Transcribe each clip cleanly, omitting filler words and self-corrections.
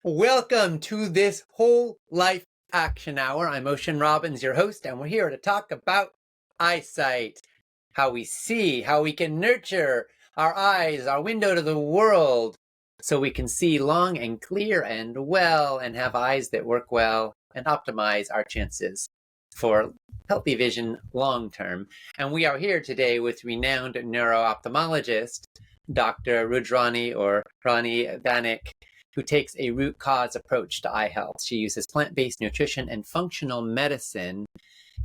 Welcome to this whole life action hour. I'm Ocean Robbins, your host, and we're here to talk about eyesight, how we see, how we can nurture our eyes, our window to the world, so we can see long and clear and well and have eyes that work well and optimize our chances for healthy vision long term. And we are here today with renowned neuro-ophthalmologist, Dr. Rani Banik, who takes a root cause approach to eye health. She uses plant-based nutrition and functional medicine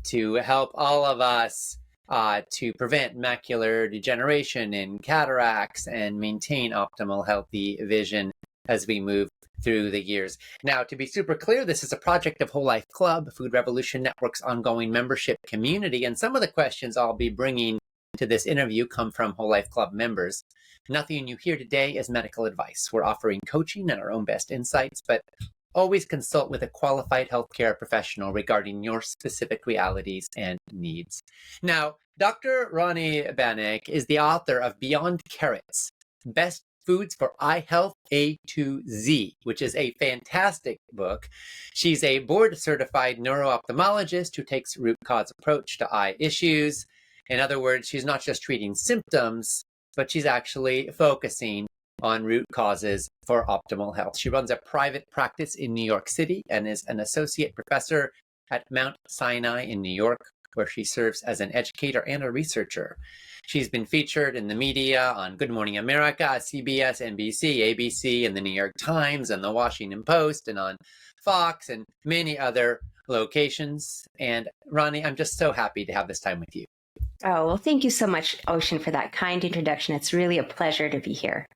to help all of us to prevent macular degeneration and cataracts and maintain optimal healthy vision as we move through the years. Now, to be super clear, this is a project of Whole Life Club, Food Revolution Network's ongoing membership community, and some of the questions I'll be bringing to this interview come from Whole Life Club members. Nothing you hear today is medical advice. We're offering coaching and our own best insights, but always consult with a qualified healthcare professional regarding your specific realities and needs. Now, Dr. Rani Banik is the author of Beyond Carrots, Best Foods for Eye Health A to Z, which is a fantastic book. She's a board-certified neuro-ophthalmologist who takes a root cause approach to eye issues. In other words, she's not just treating symptoms, but she's actually focusing on root causes for optimal health. She runs a private practice in New York City and is an associate professor at Mount Sinai in New York, where she serves as an educator and a researcher. She's been featured in the media on Good Morning America, CBS, NBC, ABC, and the New York Times, and the Washington Post, and on Fox, and many other locations. And Rani, I'm just so happy to have this time with you. Oh, well, thank you so much, Ocean, for that kind introduction. It's really a pleasure to be here.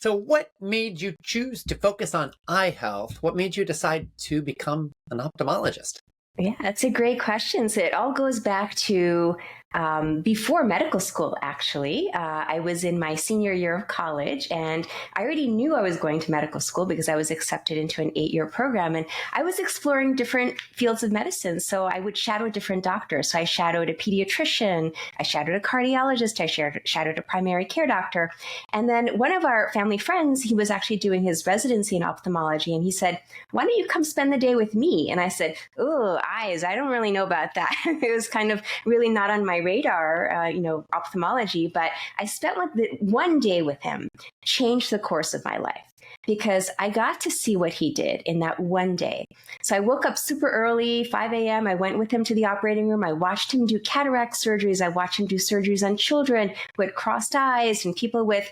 So what made you choose to focus on eye health? What made you decide to become an ophthalmologist? Yeah, that's a great question. So it all goes back to before medical school, actually. I was in my senior year of college, and I already knew I was going to medical school because I was accepted into an 8-year program, and I was exploring different fields of medicine. So I would shadow different doctors. So I shadowed a pediatrician, I shadowed a cardiologist, I shadowed a primary care doctor. And then one of our family friends, he was actually doing his residency in ophthalmology, and he said, "Why don't you come spend the day with me?" And I said, "Oh, eyes, I don't really know about that." It was kind of really not on my radar, ophthalmology, but I spent one day with him, changed the course of my life, because I got to see what he did in that one day. So I woke up super early, 5 a.m. I went with him to the operating room. I watched him do cataract surgeries. I watched him do surgeries on children who had crossed eyes and people with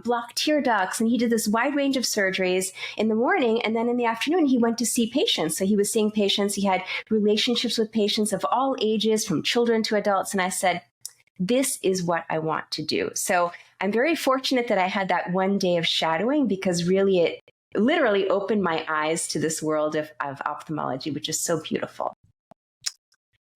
blocked tear ducts. And he did this wide range of surgeries in the morning. And then in the afternoon, he went to see patients. So he was seeing patients. He had relationships with patients of all ages, from children to adults. And I said, this is what I want to do. So I'm very fortunate that I had that one day of shadowing, because really it literally opened my eyes to this world of ophthalmology, which is so beautiful.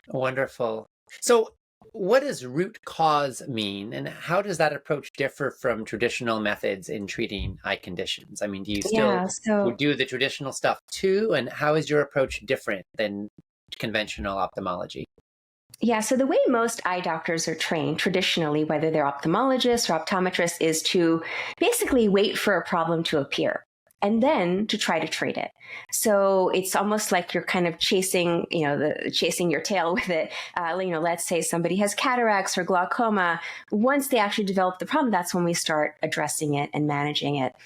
Wonderful. So what does root cause mean, and how does that approach differ from traditional methods in treating eye conditions? I mean, do you still do the traditional stuff too? And how is your approach different than conventional ophthalmology? Yeah, so the way most eye doctors are trained traditionally, whether they're ophthalmologists or optometrists, is to basically wait for a problem to appear and then to try to treat it. So it's almost like you're kind of chasing your tail with it. Let's say somebody has cataracts or glaucoma. Once they actually develop the problem, that's when we start addressing it and managing it.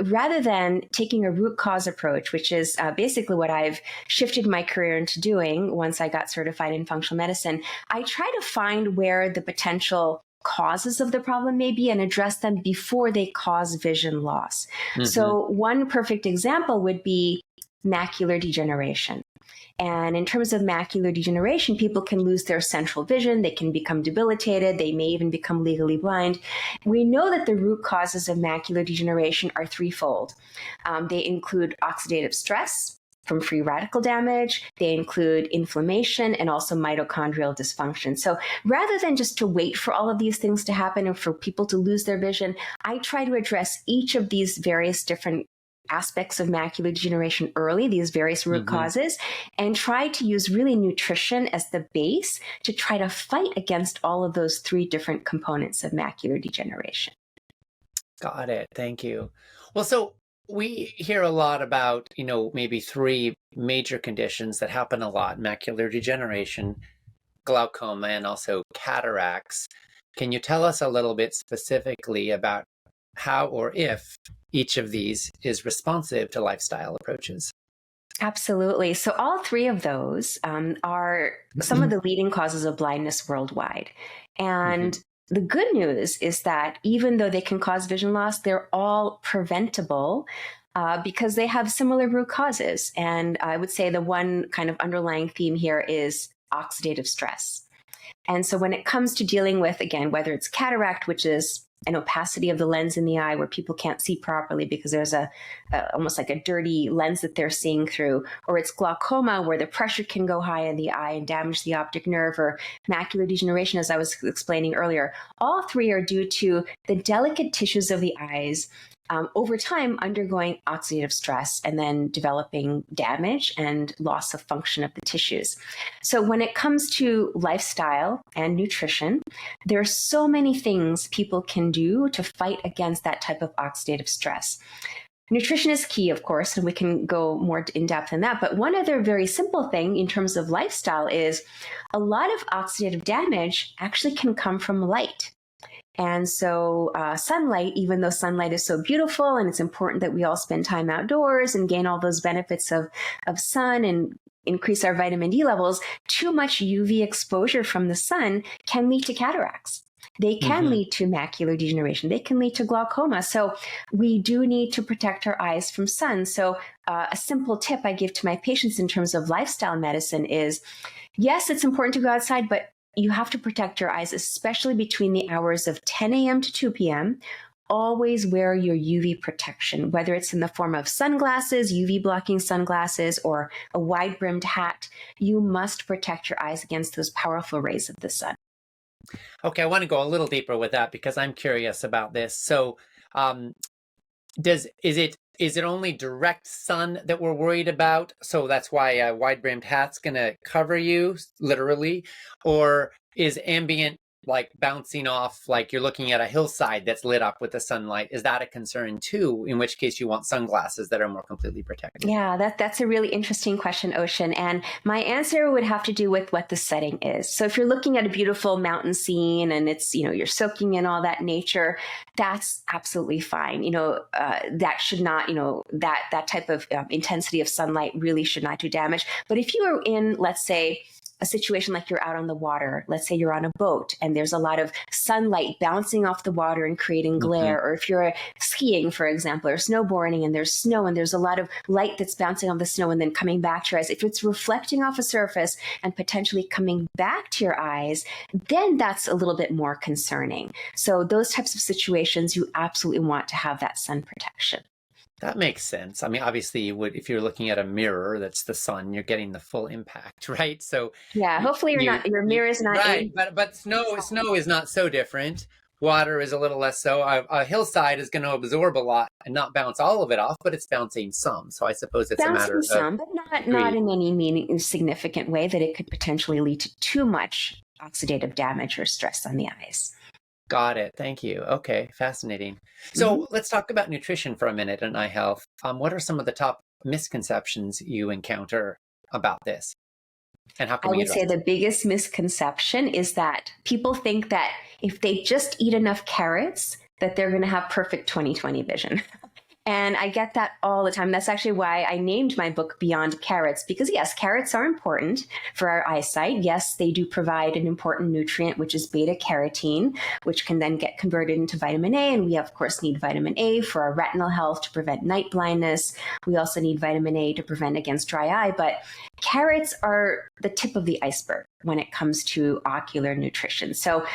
Rather than taking a root cause approach, which is basically what I've shifted my career into doing once I got certified in functional medicine, I try to find where the potential causes of the problem may be and address them before they cause vision loss. Mm-hmm. So one perfect example would be macular degeneration. And in terms of macular degeneration, people can lose their central vision, they can become debilitated, they may even become legally blind. We know that the root causes of macular degeneration are threefold. They include oxidative stress from free radical damage, they include inflammation, and also mitochondrial dysfunction. So rather than just to wait for all of these things to happen and for people to lose their vision, I try to address each of these various different aspects of macular degeneration early, these various root causes, and try to use really nutrition as the base to try to fight against all of those three different components of macular degeneration. Got it. Thank you. Well, so we hear a lot about, maybe three major conditions that happen a lot: macular degeneration, glaucoma, and also cataracts. Can you tell us a little bit specifically about how or if each of these is responsive to lifestyle approaches? Absolutely. So, all three of those are some of the leading causes of blindness worldwide. Mhm. And the good news is that even though they can cause vision loss, they're all preventable because they have similar root causes. And I would say the one kind of underlying theme here is oxidative stress. And so when it comes to dealing with, again, whether it's cataract, which is an opacity of the lens in the eye where people can't see properly because there's a almost like a dirty lens that they're seeing through, or it's glaucoma where the pressure can go high in the eye and damage the optic nerve, or macular degeneration, as I was explaining earlier. All three are due to the delicate tissues of the eyes over time undergoing oxidative stress and then developing damage and loss of function of the tissues. So when it comes to lifestyle and nutrition, there are so many things people can do to fight against that type of oxidative stress. Nutrition is key, of course, and we can go more in depth in that. But one other very simple thing in terms of lifestyle is a lot of oxidative damage actually can come from light. And so sunlight, even though sunlight is so beautiful and it's important that we all spend time outdoors and gain all those benefits of sun and increase our vitamin D levels, too much UV exposure from the sun can lead to cataracts. They can lead to macular degeneration. They can lead to glaucoma. So we do need to protect our eyes from sun. So a simple tip I give to my patients in terms of lifestyle medicine is, yes, it's important to go outside, but you have to protect your eyes, especially between the hours of 10 a.m. to 2 p.m. Always wear your UV protection, whether it's in the form of sunglasses, UV blocking sunglasses, or a wide brimmed hat. You must protect your eyes against those powerful rays of the sun. Okay, I want to go a little deeper with that because I'm curious about this. So, um, is it only direct sun that we're worried about? So that's why a wide brimmed hat's going to cover you literally, or is ambient, like bouncing off, like you're looking at a hillside that's lit up with the sunlight? Is that a concern too? In which case you want sunglasses that are more completely protected. Yeah, that's a really interesting question, Ocean. And my answer would have to do with what the setting is. So if you're looking at a beautiful mountain scene and it's, you're soaking in all that nature, that's absolutely fine. That should not, that type of intensity of sunlight really should not do damage. But if you are in, let's say, a situation like you're out on the water, let's say you're on a boat and there's a lot of sunlight bouncing off the water and creating glare, or if you're skiing, for example, or snowboarding and there's snow and there's a lot of light that's bouncing off the snow and then coming back to your eyes, if it's reflecting off a surface and potentially coming back to your eyes, then that's a little bit more concerning. So those types of situations, you absolutely want to have that sun protection. That makes sense. I mean, obviously, you would, if you're looking at a mirror that's the sun, you're getting the full impact, right? So, Yeah, hopefully your mirror is not right, aimed. but snow is not so different. Water is a little less so. A hillside is going to absorb a lot and not bounce all of it off, but it's bouncing some. So I suppose it's a Bouncing matter of some, but not degree. in any significant way that it could potentially lead to too much oxidative damage or stress on the eyes. Got it. Thank you. Okay, fascinating. So let's talk about nutrition for a minute and eye health. What are some of the top misconceptions you encounter about this, and how can I we would address say them? the biggest misconception is that people think that if they just eat enough carrots, that they're going to have perfect 20/20 vision. And I get that all the time. That's actually why I named my book Beyond Carrots, because yes, carrots are important for our eyesight. Yes, they do provide an important nutrient, which is beta carotene, which can then get converted into vitamin A. And we, of course, need vitamin A for our retinal health to prevent night blindness. We also need vitamin A to prevent against dry eye. But carrots are the tip of the iceberg when it comes to ocular nutrition. So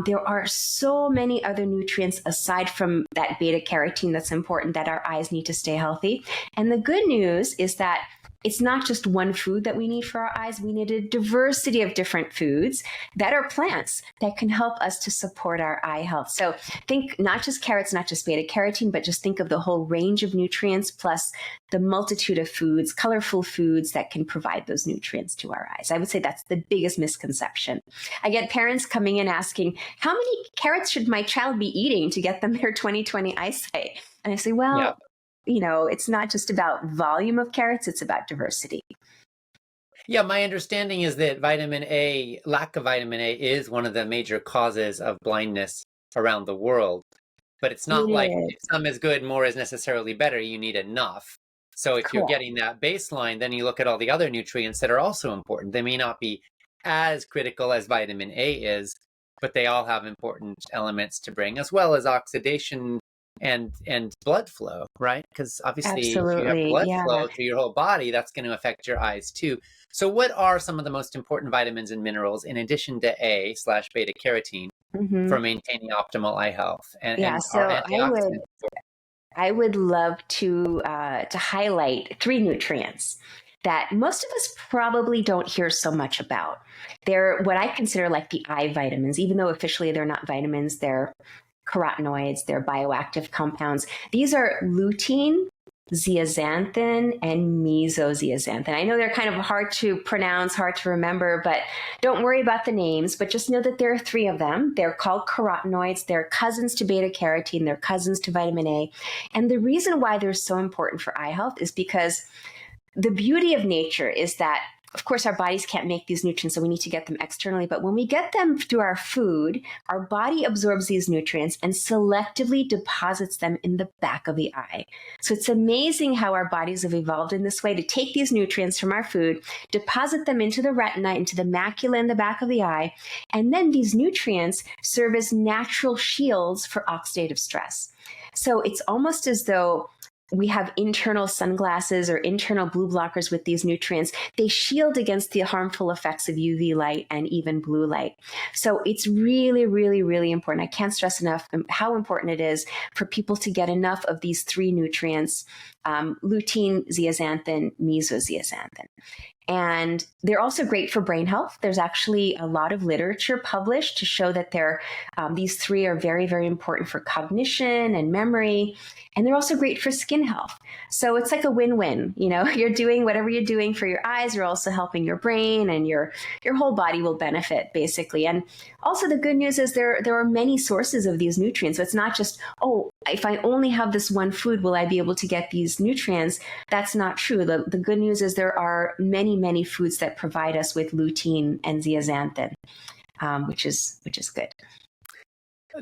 there are so many other nutrients aside from that beta carotene that's important that our eyes need to stay healthy. And the good news is that it's not just one food that we need for our eyes. We need a diversity of different foods that are plants that can help us to support our eye health. So think not just carrots, not just beta carotene, but just think of the whole range of nutrients plus the multitude of foods, colorful foods that can provide those nutrients to our eyes. I would say that's the biggest misconception. I get parents coming in asking, how many carrots should my child be eating to get them their 20/20 eyesight? And I say, Yeah. well, it's not just about volume of carrots, it's about diversity. Yeah, my understanding is that lack of vitamin A is one of the major causes of blindness around the world. But it's not It like is if some is good, more is necessarily better. You need enough. So if you're correct. getting that baseline, then you look at all the other nutrients that are also important. They may not be as critical as vitamin A is, but they all have important elements to bring, as well as oxidation and blood flow, right? Because obviously, if you have Absolutely. blood Yeah. flow through your whole body, that's going to affect your eyes too. So, what are some of the most important vitamins and minerals in addition to A/beta carotene Hmm. for maintaining optimal eye health? Yeah. And are So antioxidants? I would love to highlight three nutrients that most of us probably don't hear so much about. They're what I consider like the eye vitamins, even though officially they're not vitamins, they're carotenoids, they're bioactive compounds. These are lutein, zeaxanthin, and mesozeaxanthin. I know they're kind of hard to pronounce, hard to remember, but don't worry about the names, but just know that there are three of them. They're called carotenoids. They're cousins to beta carotene. They're cousins to vitamin A. And the reason why they're so important for eye health is because the beauty of nature is that, of course, our bodies can't make these nutrients, so we need to get them externally. But when we get them through our food, our body absorbs these nutrients and selectively deposits them in the back of the eye. So it's amazing how our bodies have evolved in this way to take these nutrients from our food, deposit them into the retina, into the macula in the back of the eye, and then these nutrients serve as natural shields for oxidative stress. So it's almost as though we have internal sunglasses or internal blue blockers with these nutrients. They shield against the harmful effects of UV light and even blue light. So it's really, really, really important. I can't stress enough how important it is for people to get enough of these three nutrients, lutein, zeaxanthin, mesozeaxanthin. And they're also great for brain health. There's actually a lot of literature published to show that these three are very, very important for cognition and memory. And they're also great for skin health. So it's like a win-win. You're doing whatever you're doing for your eyes, you're also helping your brain, and your whole body will benefit, basically. And also the good news is there are many sources of these nutrients. So it's not just, if I only have this one food, will I be able to get these nutrients? That's not true. The good news is there are many, many foods that provide us with lutein and zeaxanthin, which is good.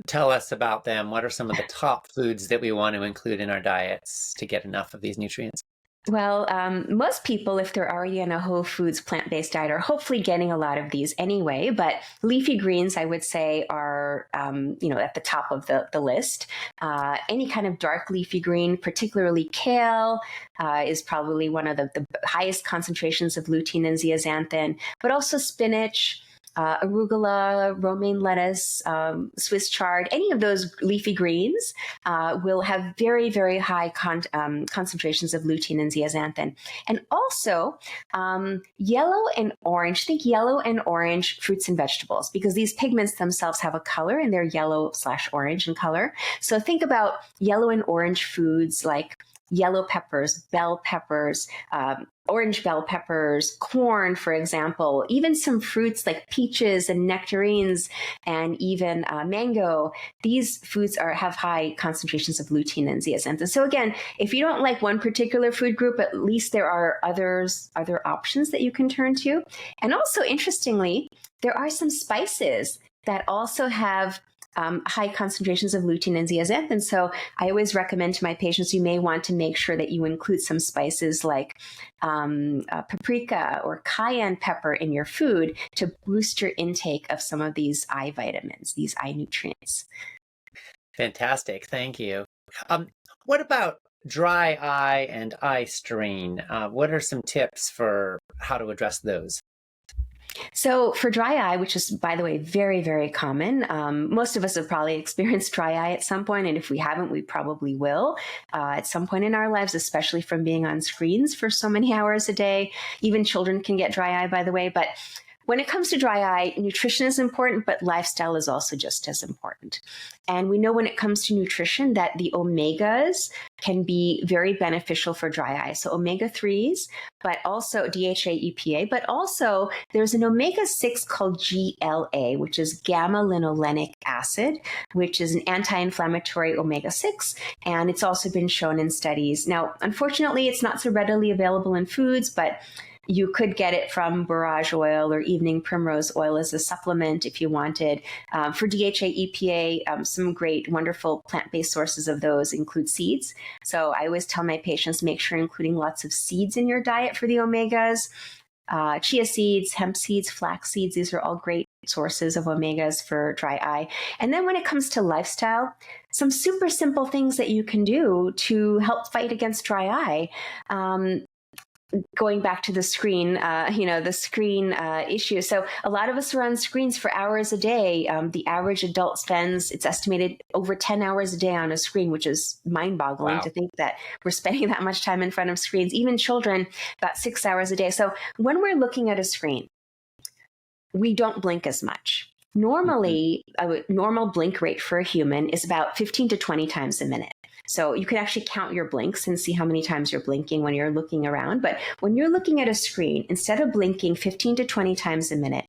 Tell us about them. What are some of the top foods that we want to include in our diets to get enough of these nutrients? Well, most people, if they're already on a whole foods plant-based diet, are hopefully getting a lot of these anyway. But leafy greens, I would say, are at the top of the list. Any kind of dark leafy green, particularly kale, is probably one of the highest concentrations of lutein and zeaxanthin. But also spinach, arugula, romaine lettuce, Swiss chard, any of those leafy greens will have very, very high concentrations of lutein and zeaxanthin. And also yellow and orange, think yellow and orange fruits and vegetables, because these pigments themselves have a color and they're yellow/orange in color. So think about yellow and orange foods like yellow peppers, bell peppers, orange bell peppers, corn, for example, even some fruits like peaches and nectarines and even mango. These foods have high concentrations of lutein and zeaxanthin. So again, if you don't like one particular food group, at least there are other options that you can turn to. And also, interestingly, there are some spices that also have high concentrations of lutein and zeaxanthin. So I always recommend to my patients, you may want to make sure that you include some spices like paprika or cayenne pepper in your food to boost your intake of some of these eye vitamins, these eye nutrients. Fantastic. Thank you. What about dry eye and eye strain? What are some tips for how to address those? So for dry eye, which is, by the way, very, very common, most of us have probably experienced dry eye at some point, and if we haven't, we probably will at some point in our lives, especially from being on screens for so many hours a day. Even children can get dry eye, by the way, but when it comes to dry eye, nutrition is important, but lifestyle is also just as important. And we know when it comes to nutrition that the omegas can be very beneficial for dry eye. So omega-3s, but also DHA, EPA, but also there's an omega-6 called GLA, which is gamma-linolenic acid, which is an anti-inflammatory omega-6. And it's also been shown in studies. Now, unfortunately, it's not so readily available in foods, but you could get it from borage oil or evening primrose oil as a supplement if you wanted. For DHA, EPA, some great, wonderful plant-based sources of those include seeds. So I always tell my patients, make sure including lots of seeds in your diet for the omegas. Chia seeds, hemp seeds, flax seeds, these are all great sources of omegas for dry eye. And then when it comes to lifestyle, some super simple things that you can do to help fight against dry eye. Going back to the screen, the screen issue. So a lot of us are on screens for hours a day. The average adult spends, it's estimated, over 10 hours a day on a screen, which is mind-boggling. Wow. To think that we're spending that much time in front of screens. Even children, about 6 hours a day. So when we're looking at a screen, we don't blink as much. Normally, a normal blink rate for a human is about 15 to 20 times a minute. So you can actually count your blinks and see how many times you're blinking when you're looking around. But when you're looking at a screen, instead of blinking 15 to 20 times a minute,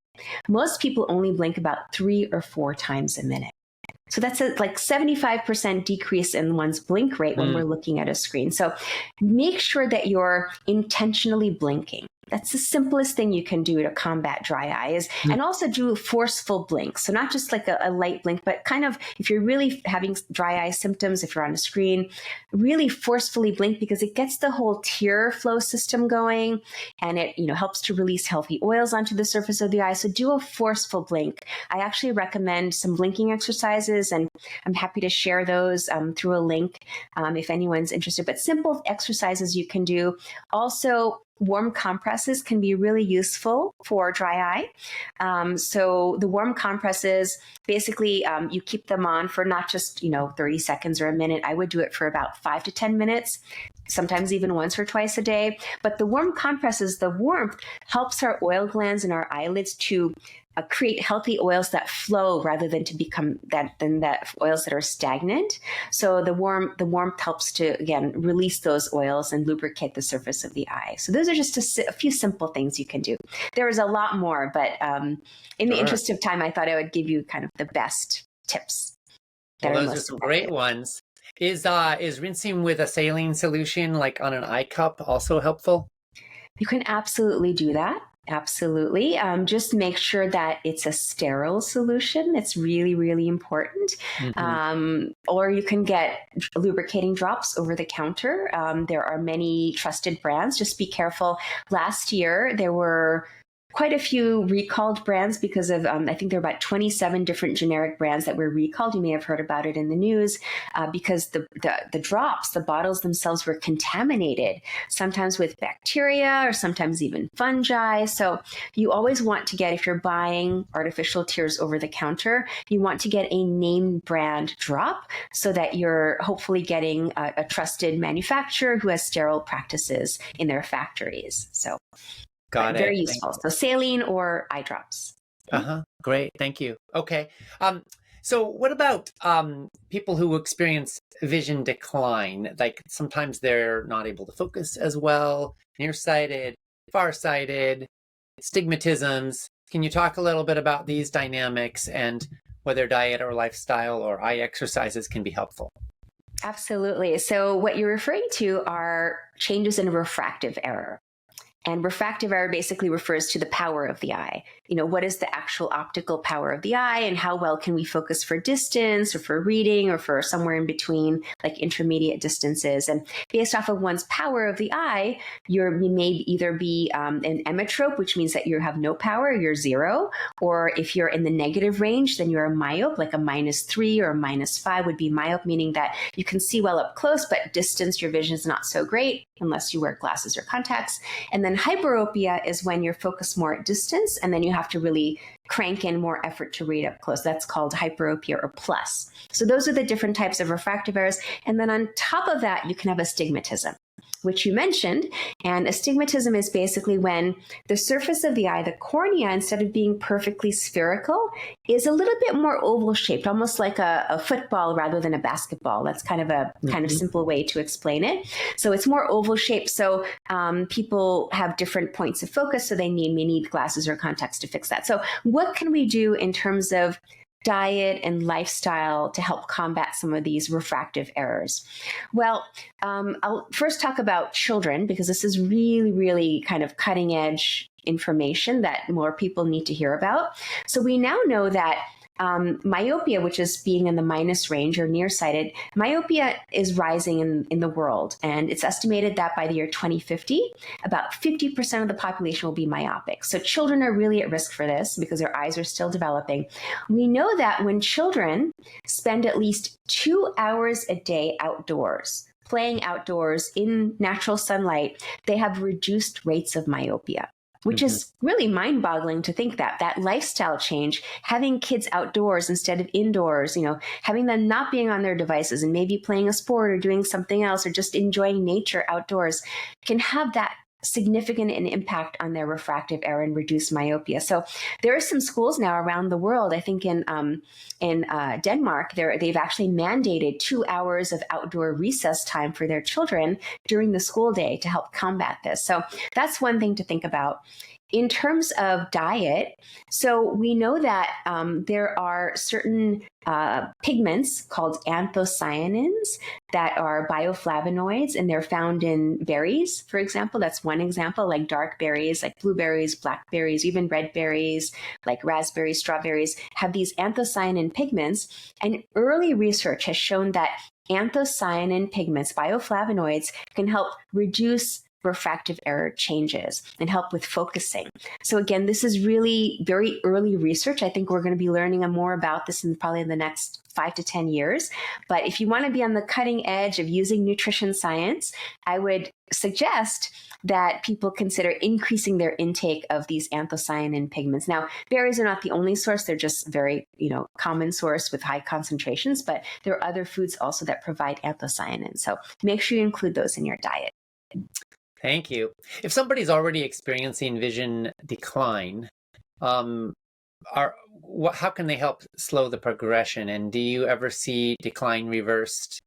most people only blink about 3 or 4 times a minute. So that's a 75% decrease in one's blink rate when we're looking at a screen. So make sure that you're intentionally blinking. That's the simplest thing you can do to combat dry eye and also do forceful blinks. So not just like a light blink, but kind of if you're really having dry eye symptoms, if you're on a screen, really forcefully blink because it gets the whole tear flow system going and it helps to release healthy oils onto the surface of the eye. So do a forceful blink. I actually recommend some blinking exercises and I'm happy to share those through a link if anyone's interested. But simple exercises you can do. Also, warm compresses can be really useful for dry eye. So the warm compresses, basically, you keep them on for not just 30 seconds or a minute. I would do it for about 5 to 10 minutes, sometimes even once or twice a day. But the warm compresses, the warmth helps our oil glands and our eyelids to create healthy oils that flow rather than to become that oils that are stagnant. So the warmth helps to, again, release those oils and lubricate the surface of the eye. So those are just a few simple things you can do. There is a lot more, but in the interest of time, I thought I would give you kind of the best tips. Well, those are some great ones. Is rinsing with a saline solution, like on an eye cup, also helpful? You can absolutely do that. Absolutely. Just make sure that it's a sterile solution. It's really, really important. Or you can get lubricating drops over the counter. There are many trusted brands. Just be careful. Last year, there were quite a few recalled brands because of, I think there are about 27 different generic brands that were recalled. You may have heard about it in the news because the drops, the bottles themselves were contaminated, sometimes with bacteria or sometimes even fungi. So you always want to get, if you're buying artificial tears over the counter, you want to get a name brand drop so that you're hopefully getting a trusted manufacturer who has sterile practices in their factories. So got it. Very useful. So saline or eye drops. Great. Thank you. Okay. So what about people who experience vision decline? Like sometimes they're not able to focus as well, nearsighted, farsighted, stigmatisms. Can you talk a little bit about these dynamics and whether diet or lifestyle or eye exercises can be helpful? Absolutely. So what you're referring to are changes in refractive error. And refractive error basically refers to the power of the eye. What is the actual optical power of the eye and how well can we focus for distance or for reading or for somewhere in between, like intermediate distances. And based off of one's power of the eye, you may either be an emmetrope, which means that you have no power, you're 0. Or if you're in the negative range, then you're a myope, like a -3 or a -5 would be myope, meaning that you can see well up close, but distance, your vision is not so great unless you wear glasses or contacts. And then hyperopia is when you're focused more at distance, and then you have to really crank in more effort to read up close. That's called hyperopia or plus. So those are the different types of refractive errors. And then on top of that, you can have astigmatism. which you mentioned. And astigmatism is basically when the surface of the eye, the cornea, instead of being perfectly spherical, is a little bit more oval shaped, almost like a football rather than a basketball. That's kind of a kind of simple way to explain it. So it's more oval shaped. So people have different points of focus, so they may need glasses or contacts to fix that. So what can we do in terms of diet and lifestyle to help combat some of these refractive errors? Well, I'll first talk about children, because this is really, really kind of cutting edge information that more people need to hear about. So we now know that myopia, which is being in the minus range or nearsighted, myopia is rising in the world. And it's estimated that by the year 2050, about 50% of the population will be myopic. So children are really at risk for this because their eyes are still developing. We know that when children spend at least 2 hours a day outdoors, playing outdoors in natural sunlight, they have reduced rates of myopia, which is really mind-boggling to think that lifestyle change, having kids outdoors instead of indoors, having them not being on their devices and maybe playing a sport or doing something else or just enjoying nature outdoors, can have that significant an impact on their refractive error and reduce myopia. So there are some schools now around the world. I think in Denmark, they've actually mandated 2 hours of outdoor recess time for their children during the school day to help combat this. So that's one thing to think about. In terms of diet, so we know that there are certain pigments called anthocyanins that are bioflavonoids, and they're found in berries, for example. That's one example, like dark berries, like blueberries, blackberries, even red berries, like raspberries, strawberries, have these anthocyanin pigments. And early research has shown that anthocyanin pigments, bioflavonoids, can help reduce refractive error changes and help with focusing. So again, this is really very early research. I think we're going to be learning more about this in probably the next 5 to 10 years. But if you want to be on the cutting edge of using nutrition science, I would suggest that people consider increasing their intake of these anthocyanin pigments. Now, berries are not the only source. They're just very, common source with high concentrations, but there are other foods also that provide anthocyanins. So make sure you include those in your diet. Thank you. If somebody's already experiencing vision decline, how can they help slow the progression? And do you ever see decline reversed?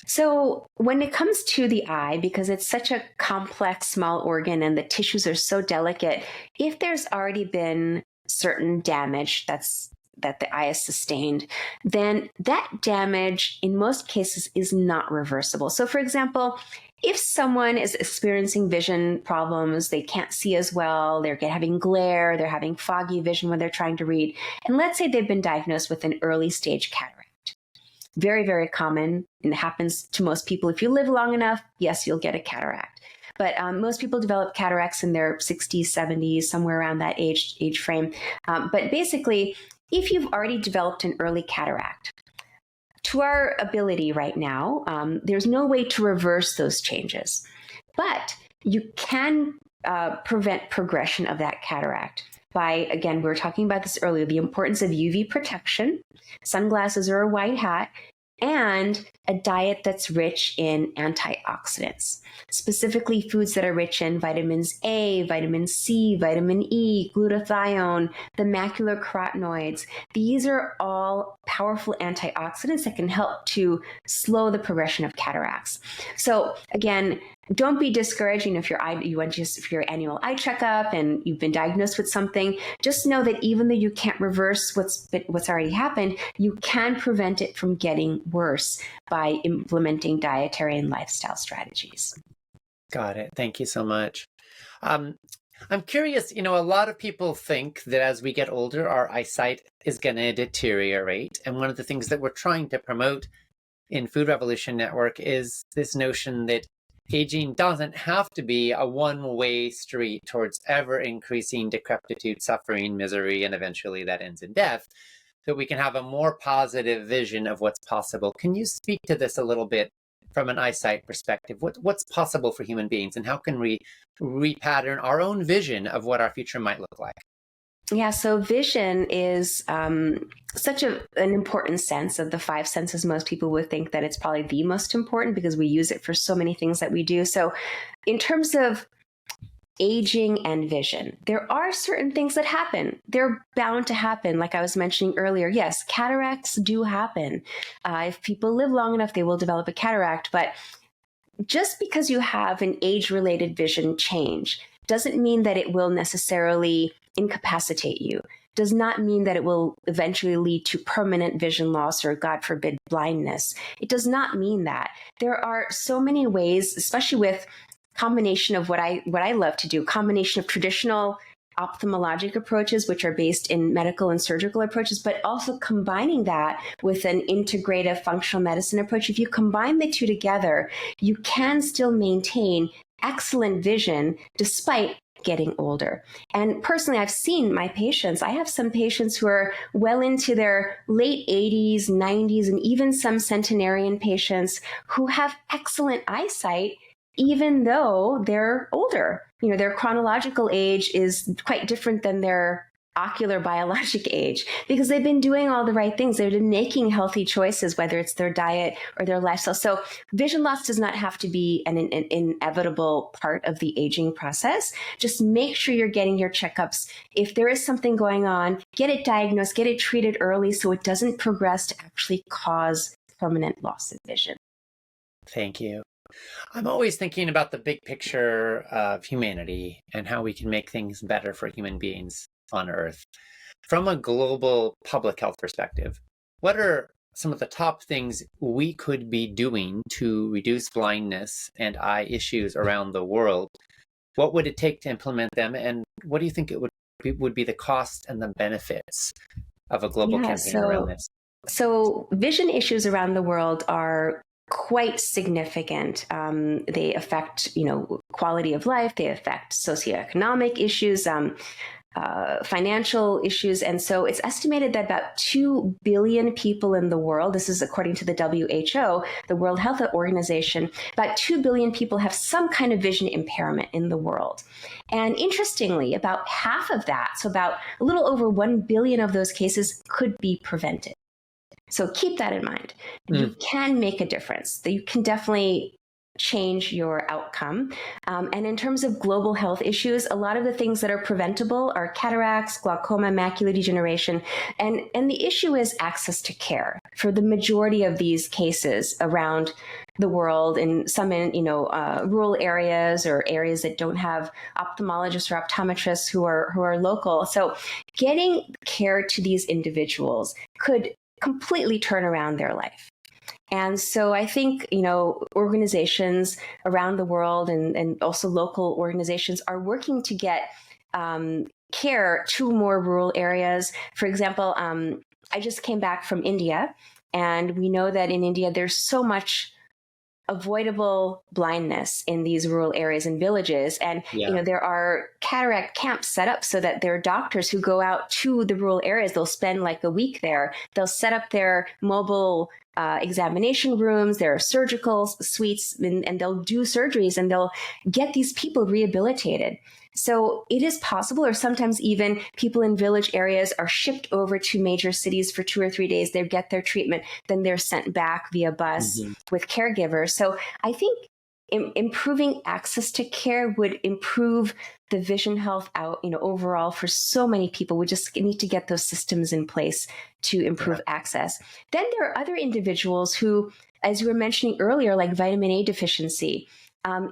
So when it comes to the eye, because it's such a complex small organ and the tissues are so delicate, if there's already been certain damage that the eye has sustained, then that damage in most cases is not reversible. So for example, if someone is experiencing vision problems, they can't see as well, they're having glare, they're having foggy vision when they're trying to read, and let's say they've been diagnosed with an early stage cataract. Very, very common, and it happens to most people. If you live long enough, yes, you'll get a cataract. But most people develop cataracts in their 60s, 70s, somewhere around that age frame. But basically, if you've already developed an early cataract, to our ability right now, there's no way to reverse those changes. But you can prevent progression of that cataract by, again, we were talking about this earlier, the importance of UV protection, sunglasses or a white hat, and a diet that's rich in antioxidants, specifically foods that are rich in vitamins A, vitamin C, vitamin E, glutathione, the macular carotenoids. These are all powerful antioxidants that can help to slow the progression of cataracts. So again, don't be discouraged. If you went just for your annual eye checkup and you've been diagnosed with something, just know that even though you can't reverse what's already happened, you can prevent it from getting worse by implementing dietary and lifestyle strategies. Got it. Thank you so much. I'm curious, a lot of people think that as we get older, our eyesight is going to deteriorate. And one of the things that we're trying to promote in Food Revolution Network is this notion that aging doesn't have to be a one-way street towards ever-increasing decrepitude, suffering, misery, and eventually that ends in death, that we can have a more positive vision of what's possible. Can you speak to this a little bit from an eyesight perspective? What's possible for human beings, and how can we repattern our own vision of what our future might look like? Yeah, so vision is such an important sense of the five senses. Most people would think that it's probably the most important because we use it for so many things that we do. So, in terms of aging and vision, there are certain things that happen. They're bound to happen. Like I was mentioning earlier, yes, cataracts do happen. If people live long enough, they will develop a cataract. But just because you have an age-related vision change doesn't mean that it will necessarily incapacitate you. Does not mean that it will eventually lead to permanent vision loss or, God forbid, blindness. It does not mean that. There are so many ways, especially with combination of what I love to do, combination of traditional ophthalmologic approaches, which are based in medical and surgical approaches, but also combining that with an integrative functional medicine approach. If you combine the two together, you can still maintain excellent vision despite getting older. And personally, I've seen my patients. I have some patients who are well into their late 80s, 90s, and even some centenarian patients who have excellent eyesight even though they're older. You know, their chronological age is quite different than their ocular biologic age because they've been doing all the right things. They've been making healthy choices, whether it's their diet or their lifestyle. So vision loss does not have to be an inevitable part of the aging process. Just make sure you're getting your checkups. If there is something going on, get it diagnosed, get it treated early so it doesn't progress to actually cause permanent loss of vision. Thank you. I'm always thinking about the big picture of humanity and how we can make things better for human beings on Earth. From a global public health perspective, what are some of the top things we could be doing to reduce blindness and eye issues around the world? What would it take to implement them? And what do you think it would be the cost and the benefits of a global campaign around this? So vision issues around the world are quite significant. They affect, quality of life. They affect socioeconomic issues, financial issues. And so it's estimated that about 2 billion people in the world, this is according to the WHO, the World Health Organization, about 2 billion people have some kind of vision impairment in the world. And interestingly, about half of that, so about a little over 1 billion of those cases could be prevented. So keep that in mind. You can make a difference. You can definitely change your outcome. And in terms of global health issues, a lot of the things that are preventable are cataracts, glaucoma, macular degeneration. And the issue is access to care for the majority of these cases around the world, and some in rural areas or areas that don't have ophthalmologists or optometrists who are local. So getting care to these individuals could completely turn around their life. And so I think, organizations around the world and also local organizations are working to get care to more rural areas. For example, I just came back from India, and we know that in India, there's so much avoidable blindness in these rural areas and villages. And, there are cataract camps set up so that there are doctors who go out to the rural areas. They'll spend like a week there. They'll set up their mobile examination rooms, there are surgical suites, and they'll do surgeries and they'll get these people rehabilitated. So it is possible, or sometimes even people in village areas are shipped over to major cities for 2 or 3 days. They get their treatment, then they're sent back via bus with caregivers. So I think improving access to care would improve the vision health overall for so many people. We just need to get those systems in place to improve access. Then there are other individuals who, as you were mentioning earlier, like vitamin A deficiency.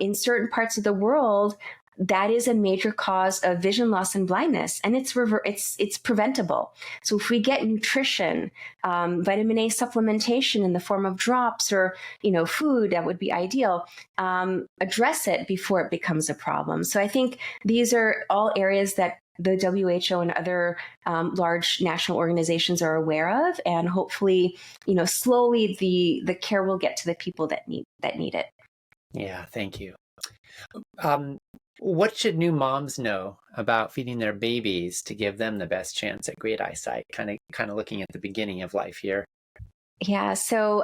In certain parts of the world, that is a major cause of vision loss and blindness, and it's preventable. So if we get nutrition, vitamin A supplementation in the form of drops or food, that would be ideal. Address it before it becomes a problem. So I think these are all areas that the WHO and other large national organizations are aware of, and hopefully, slowly the care will get to the people that need it. Yeah, thank you. What should new moms know about feeding their babies to give them the best chance at great eyesight? Kind of looking at the beginning of life here. Yeah. So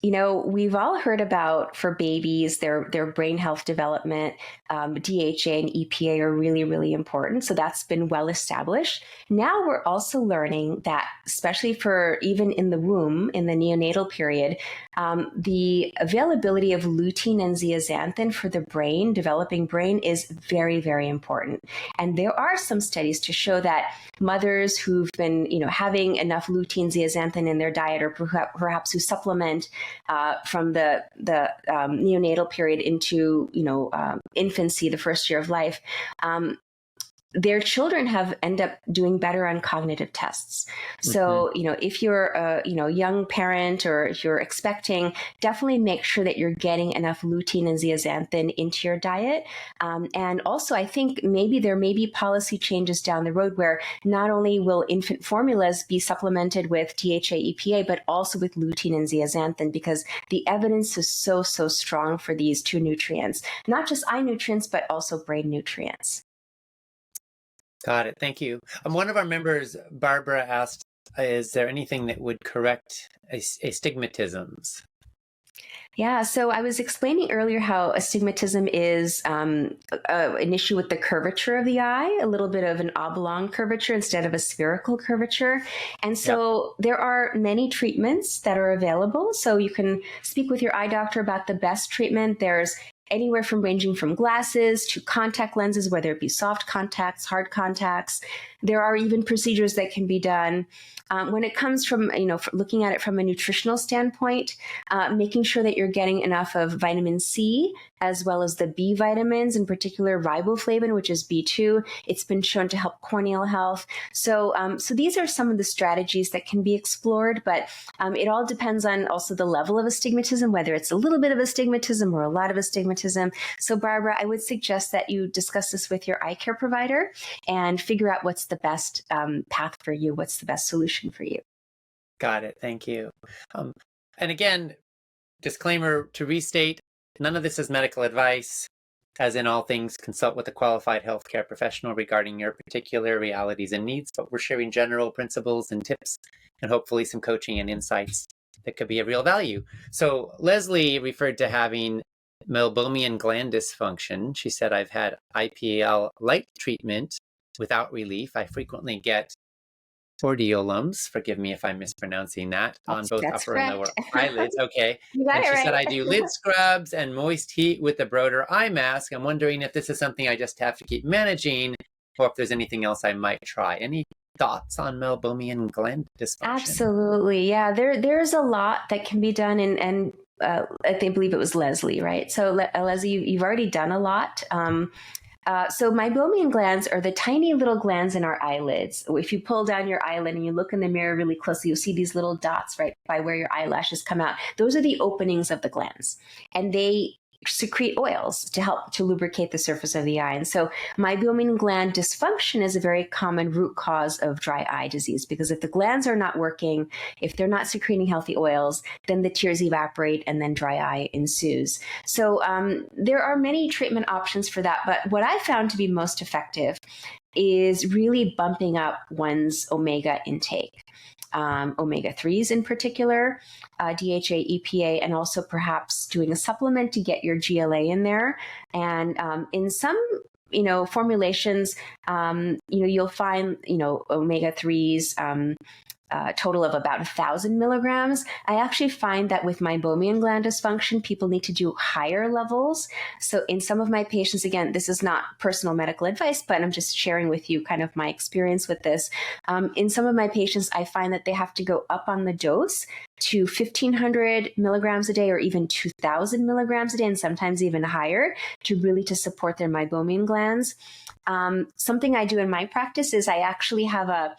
We've all heard about for babies, their brain health development, DHA and EPA are really, really important. So that's been well established. Now we're also learning that, especially for even in the womb, in the neonatal period, the availability of lutein and zeaxanthin for the brain, developing brain, is very, very important. And there are some studies to show that mothers who've been, having enough lutein, zeaxanthin in their diet, or perhaps who supplement from the neonatal period into infancy, the first year of life, their children have end up doing better on cognitive tests. So, if you're a young parent, or if you're expecting, definitely make sure that you're getting enough lutein and zeaxanthin into your diet. And also, I think there may be policy changes down the road where not only will infant formulas be supplemented with DHA, EPA, but also with lutein and zeaxanthin, because the evidence is so strong for these two nutrients, not just eye nutrients, but also brain nutrients. Got it. Thank you. One of our members, Barbara, asked, is there anything that would correct astigmatisms? Yeah, so I was explaining earlier how astigmatism is an issue with the curvature of the eye, a little bit of an oblong curvature instead of a spherical curvature. And so there are many treatments that are available. So you can speak with your eye doctor about the best treatment. There's anywhere ranging from glasses to contact lenses, whether it be soft contacts, hard contacts. There are even procedures that can be done. When it comes from, looking at it from a nutritional standpoint, making sure that you're getting enough of vitamin C, as well as the B vitamins, in particular riboflavin, which is B2. It's been shown to help corneal health. So these are some of the strategies that can be explored, but it all depends on also the level of astigmatism, whether it's a little bit of astigmatism or a lot of astigmatism. So Barbara, I would suggest that you discuss this with your eye care provider and figure out what's the best path for you, what's the best solution for you. Got it. Thank you. And again, disclaimer to restate, none of this is medical advice. As in all things, consult with a qualified healthcare professional regarding your particular realities and needs, but we're sharing general principles and tips and hopefully some coaching and insights that could be of real value. So Leslie referred to having meibomian gland dysfunction. She said, I've had IPL light treatment without relief. I frequently get hordeolums, forgive me if I'm mispronouncing that, on both upper and lower eyelids. Okay. And she said, I do lid scrubs and moist heat with the Broder eye mask. I'm wondering if this is something I just have to keep managing, or if there's anything else I might try. Any thoughts on meibomian gland dysfunction? Absolutely. Yeah, there's a lot that can be done, and I believe it was Leslie, right? So Leslie, you've already done a lot. So meibomian glands are the tiny little glands in our eyelids. If you pull down your eyelid and you look in the mirror really closely, you'll see these little dots right by where your eyelashes come out. Those are the openings of the glands, and they secrete oils to help to lubricate the surface of the eye. And so meibomian gland dysfunction is a very common root cause of dry eye disease, because if the glands are not working, if they're not secreting healthy oils, then the tears evaporate and then dry eye ensues. So there are many treatment options for that. But what I found to be most effective is really bumping up one's omega intake. Omega-3s in particular, DHA, EPA, and also perhaps doing a supplement to get your GLA in there. And in some formulations, you'll find, omega-3s, total of about 1,000 milligrams. I actually find that with meibomian gland dysfunction, people need to do higher levels. So in some of my patients, again, this is not personal medical advice, but I'm just sharing with you kind of my experience with this. In some of my patients, I find that they have to go up on the dose to 1,500 milligrams a day, or even 2,000 milligrams a day, and sometimes even higher, to support their meibomian glands. Something I do in my practice is I actually have a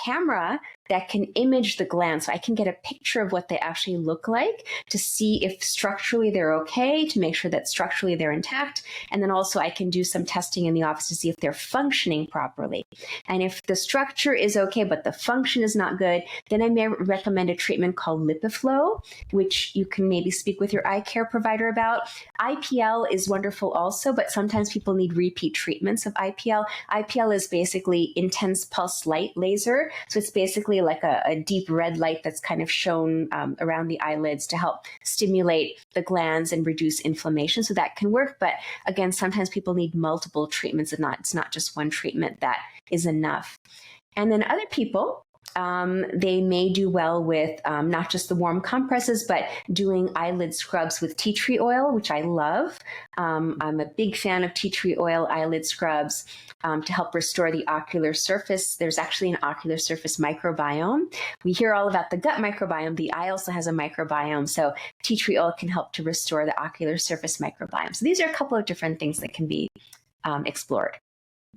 camera that can image the glands, so I can get a picture of what they actually look like to see if structurally they're okay, to make sure that structurally they're intact. And then also I can do some testing in the office to see if they're functioning properly. And if the structure is okay, but the function is not good, then I may recommend a treatment called LipiFlow, which you can maybe speak with your eye care provider about. IPL is wonderful also, but sometimes people need repeat treatments of IPL. IPL is basically intense pulse light laser. So it's basically like a deep red light that's kind of shown around the eyelids to help stimulate the glands and reduce inflammation. So that can work. But again, sometimes people need multiple treatments, and it's not just one treatment that is enough. And then other people, they may do well with not just the warm compresses, but doing eyelid scrubs with tea tree oil, which I love. I'm a big fan of tea tree oil eyelid scrubs to help restore the ocular surface. There's actually an ocular surface microbiome. We hear all about the gut microbiome. The eye also has a microbiome. So tea tree oil can help to restore the ocular surface microbiome. So these are a couple of different things that can be explored.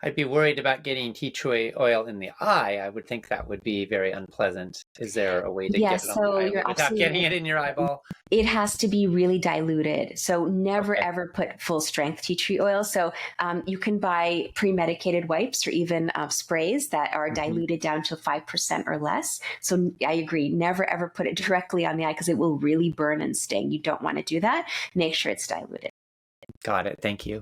I'd be worried about getting tea tree oil in the eye. I would think that would be very unpleasant. Is there a way to get it on the eyelid without getting it in your eyeball? It has to be really diluted. So never, ever put full strength tea tree oil. So you can buy pre-medicated wipes or even sprays that are diluted down to 5% or less. So I agree, never, ever put it directly on the eye because it will really burn and sting. You don't want to do that. Make sure it's diluted. Got it. Thank you.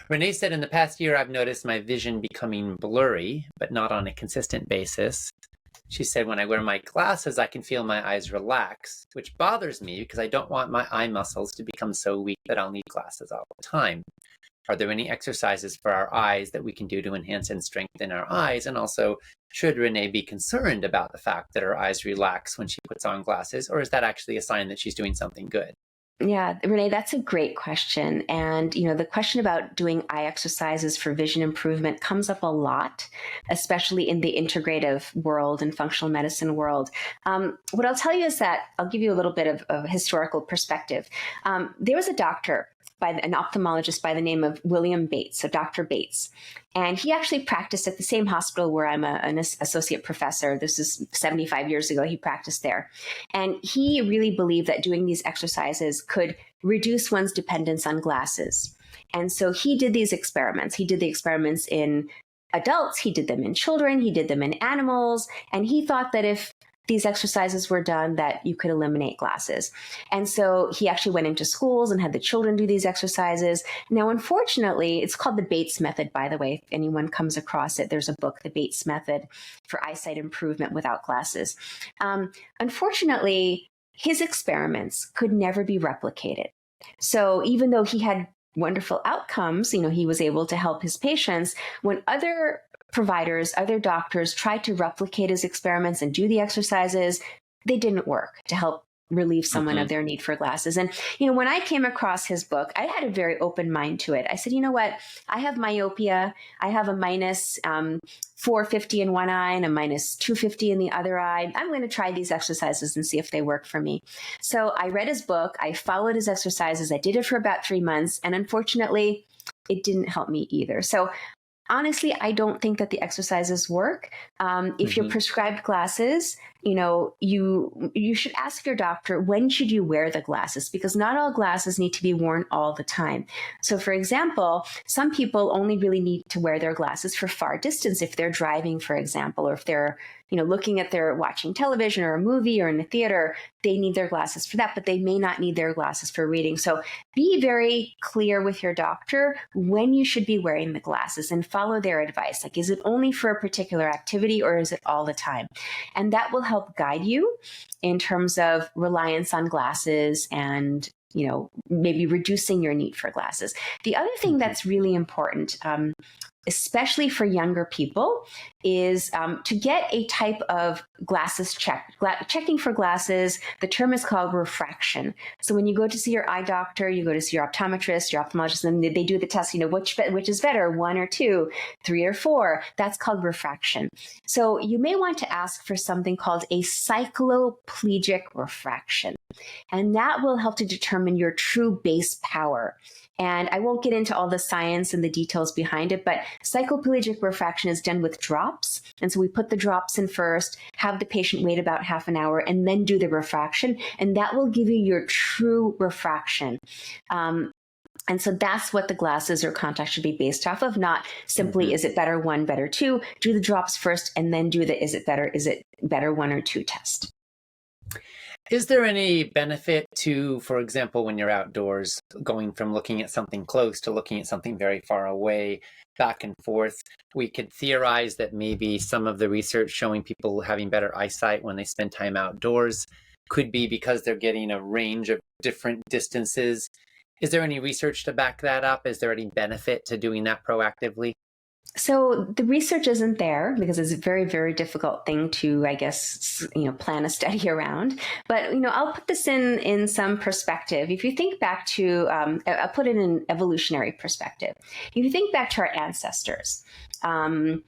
Renee said, in the past year, I've noticed my vision becoming blurry, but not on a consistent basis. She said, when I wear my glasses, I can feel my eyes relax, which bothers me because I don't want my eye muscles to become so weak that I'll need glasses all the time. Are there any exercises for our eyes that we can do to enhance and strengthen our eyes? And also, should Renee be concerned about the fact that her eyes relax when she puts on glasses, or is that actually a sign that she's doing something good? Yeah, Renee, that's a great question. And, the question about doing eye exercises for vision improvement comes up a lot, especially in the integrative world and functional medicine world. What I'll tell you is that I'll give you a little bit of historical perspective. There was a doctor, an ophthalmologist by the name of William Bates, so Dr. Bates. And he actually practiced at the same hospital where I'm an associate professor. This is 75 years ago. He practiced there. And he really believed that doing these exercises could reduce one's dependence on glasses. And so he did these experiments. He did the experiments in adults. He did them in children. He did them in animals. And he thought that if these exercises were done, that you could eliminate glasses. And so he actually went into schools and had the children do these exercises. Now, unfortunately, it's called the Bates method, by the way. If anyone comes across it, there's a book, The Bates Method for Eyesight Improvement Without Glasses. Unfortunately, his experiments could never be replicated. So even though he had wonderful outcomes, he was able to help his patients, when other providers, other doctors tried to replicate his experiments and do the exercises, they didn't work to help relieve someone of their need for glasses. And, when I came across his book, I had a very open mind to it. I said, you know what? I have myopia. I have a minus 450 in one eye and a minus 250 in the other eye. I'm going to try these exercises and see if they work for me. So I read his book. I followed his exercises. I did it for about 3 months. And unfortunately, it didn't help me either. So honestly, I don't think that the exercises work. If you're prescribed glasses, you should ask your doctor, when should you wear the glasses? Because not all glasses need to be worn all the time. So for example, some people only really need to wear their glasses for far distance if they're driving, for example, or if they're watching television or a movie or in a theater, they need their glasses for that, but they may not need their glasses for reading. So be very clear with your doctor when you should be wearing the glasses and follow their advice. Like, is it only for a particular activity or is it all the time? And that will help guide you in terms of reliance on glasses and maybe reducing your need for glasses. The other thing that's really important, especially for younger people, is to get a type of glasses check. Checking for glasses, the term is called refraction. So when you go to see your eye doctor, you go to see your optometrist, your ophthalmologist, and they do the test, which is better, 1 or 2, 3 or 4. That's called refraction. So you may want to ask for something called a cycloplegic refraction. And that will help to determine your true base power. And I won't get into all the science and the details behind it, but cycloplegic refraction is done with drops. And so we put the drops in first, have the patient wait about half an hour, and then do the refraction. And that will give you your true refraction. And so that's what the glasses or contacts should be based off of, not simply, is it better 1, better 2? Do the drops first, and then do the is it better 1 or 2 test. Is there any benefit to, for example, when you're outdoors, going from looking at something close to looking at something very far away, back and forth? We could theorize that maybe some of the research showing people having better eyesight when they spend time outdoors could be because they're getting a range of different distances. Is there any research to back that up? Is there any benefit to doing that proactively? So the research isn't there because it's a very, very difficult thing to, I guess, plan a study around. But, I'll put this in some perspective. If you think back to, I'll put it in an evolutionary perspective. If you think back to our ancestors, in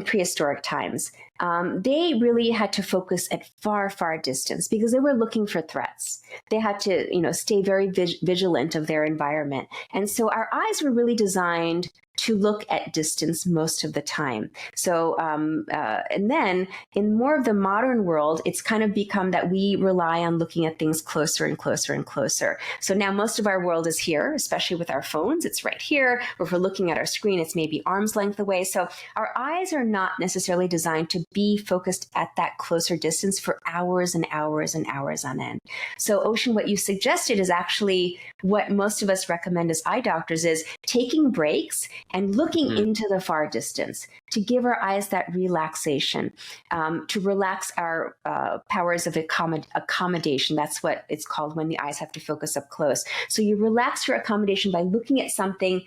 prehistoric times, they really had to focus at far, far distance because they were looking for threats. They had to, stay very vigilant of their environment. And so our eyes were really designed to look at distance most of the time. So, and then in more of the modern world, it's kind of become that we rely on looking at things closer and closer and closer. So now most of our world is here, especially with our phones. It's right here. Or if we're looking at our screen, it's maybe arm's length away. So our eyes are not necessarily designed to be focused at that closer distance for hours and hours and hours on end. So Ocean, what you suggested is actually what most of us recommend as eye doctors is taking breaks and looking into the far distance to give our eyes that relaxation, to relax our powers of accommodation. That's what it's called when the eyes have to focus up close. So you relax your accommodation by looking at something